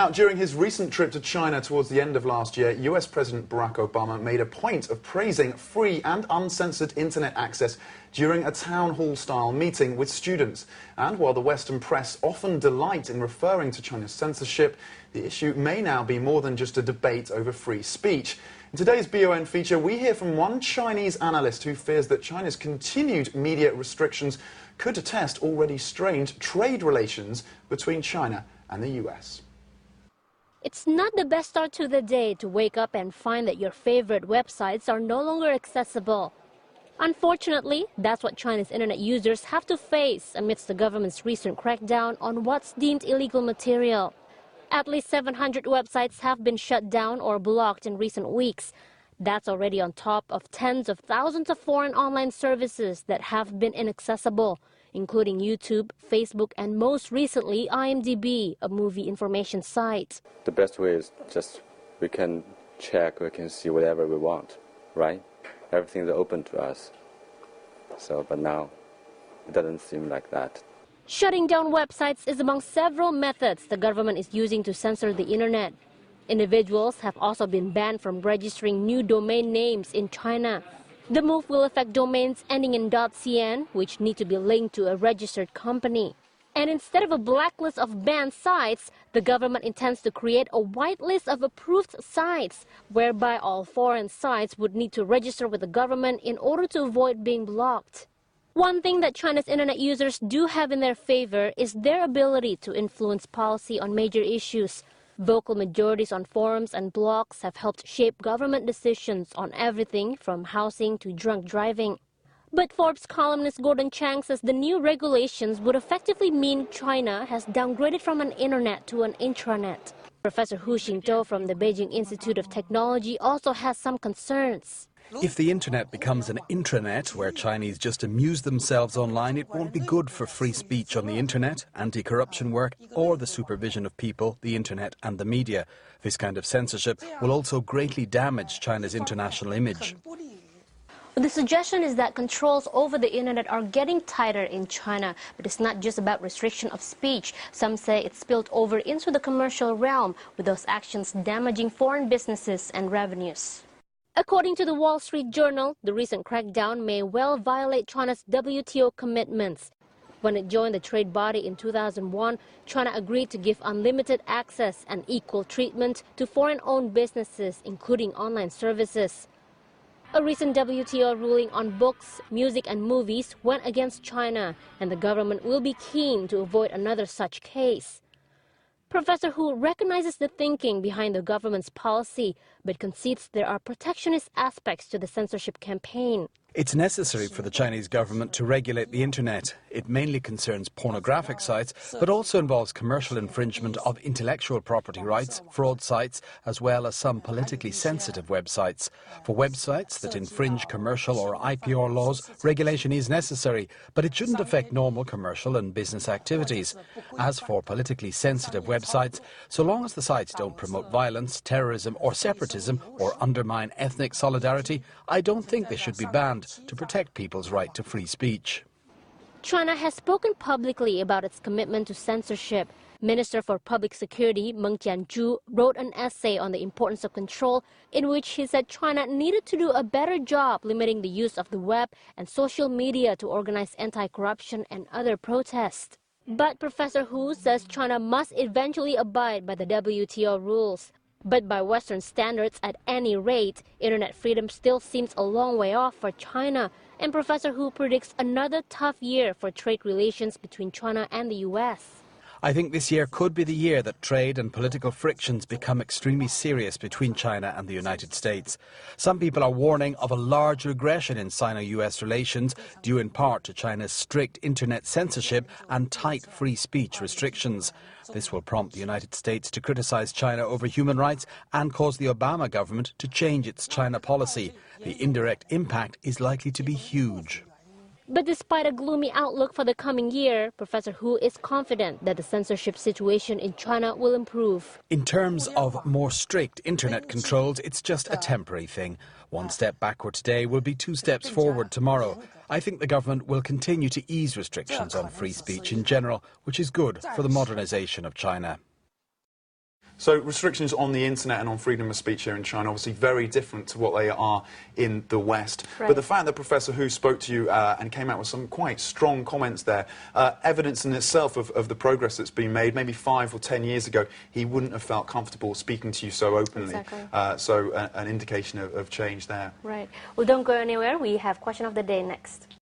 Now, during his recent trip to China towards the end of last year, US President Barack Obama made a point of praising free and uncensored internet access during a town hall-style meeting with students. And while the Western press often delight in referring to China's censorship, the issue may now be more than just a debate over free speech. In today's BON feature, we hear from one Chinese analyst who fears that China's continued media restrictions could test already strained trade relations between China and the US. It's not the best start to the day to wake up and find that your favorite websites are no longer accessible. Unfortunately, that's what China's internet users have to face amidst the government's recent crackdown on what's deemed illegal material. At least 700 websites have been shut down or blocked in recent weeks. That's already on top of tens of thousands of foreign online services that have been inaccessible, including YouTube, Facebook, and most recently IMDb, a movie information site. The best way is just we can check, we can see whatever we want, right? Everything's open to us. But now it doesn't seem like that. Shutting down websites is among several methods the government is using to censor the internet. Individuals have also been banned from registering new domain names in China. The move will affect domains ending in .cn, which need to be linked to a registered company. And instead of a blacklist of banned sites, the government intends to create a whitelist of approved sites, whereby all foreign sites would need to register with the government in order to avoid being blocked. One thing that China's internet users do have in their favor is their ability to influence policy on major issues. Vocal majorities on forums and blogs have helped shape government decisions on everything from housing to drunk driving. But Forbes columnist Gordon Chang says the new regulations would effectively mean China has downgraded from an internet to an intranet. Professor Hu Xingdou from the Beijing Institute of Technology also has some concerns. If the internet becomes an intranet where Chinese just amuse themselves online, it won't be good for free speech on the internet, anti-corruption work, or the supervision of people, the internet and the media. This kind of censorship will also greatly damage China's international image. The suggestion is that controls over the internet are getting tighter in China, but it's not just about restriction of speech. Some say it's spilled over into the commercial realm, with those actions damaging foreign businesses and revenues. According to the Wall Street Journal, the recent crackdown may well violate China's WTO commitments. When it joined the trade body in 2001, China agreed to give unlimited access and equal treatment to foreign-owned businesses, including online services. A recent WTO ruling on books, music and movies went against China, and the government will be keen to avoid another such case. Professor Hu recognizes the thinking behind the government's policy, but concedes there are protectionist aspects to the censorship campaign. It's necessary for the Chinese government to regulate the internet. It mainly concerns pornographic sites, but also involves commercial infringement of intellectual property rights, fraud sites, as well as some politically sensitive websites. For websites that infringe commercial or IPR laws, regulation is necessary, but it shouldn't affect normal commercial and business activities. As for politically sensitive websites, so long as the sites don't promote violence, terrorism or separatism or undermine ethnic solidarity, I don't think they should be banned to protect people's right to free speech. China has spoken publicly about its commitment to censorship. Minister for Public Security Meng Jianzhu wrote an essay on the importance of control in which he said China needed to do a better job limiting the use of the web and social media to organize anti-corruption and other protests. But Professor Hu says China must eventually abide by the WTO rules. But by Western standards, at any rate, internet freedom still seems a long way off for China. And Professor Hu predicts another tough year for trade relations between China and the US. I think this year could be the year that trade and political frictions become extremely serious between China and the United States. Some people are warning of a large regression in Sino-US relations, due in part to China's strict internet censorship and tight free speech restrictions. This will prompt the United States to criticize China over human rights and cause the Obama government to change its China policy. The indirect impact is likely to be huge. But despite a gloomy outlook for the coming year, Professor Hu is confident that the censorship situation in China will improve. In terms of more strict internet controls, it's just a temporary thing. One step backward today will be 2 steps forward tomorrow. I think the government will continue to ease restrictions on free speech in general, which is good for the modernization of China. So restrictions on the internet and on freedom of speech here in China, obviously very different to what they are in the West. Right. But the fact that Professor Hu spoke to you and came out with some quite strong comments there, evidence in itself of the progress that's been made. Maybe 5 or 10 years ago, he wouldn't have felt comfortable speaking to you so openly. Exactly. So an indication of change there. Right. Well, don't go anywhere. We have question of the day next.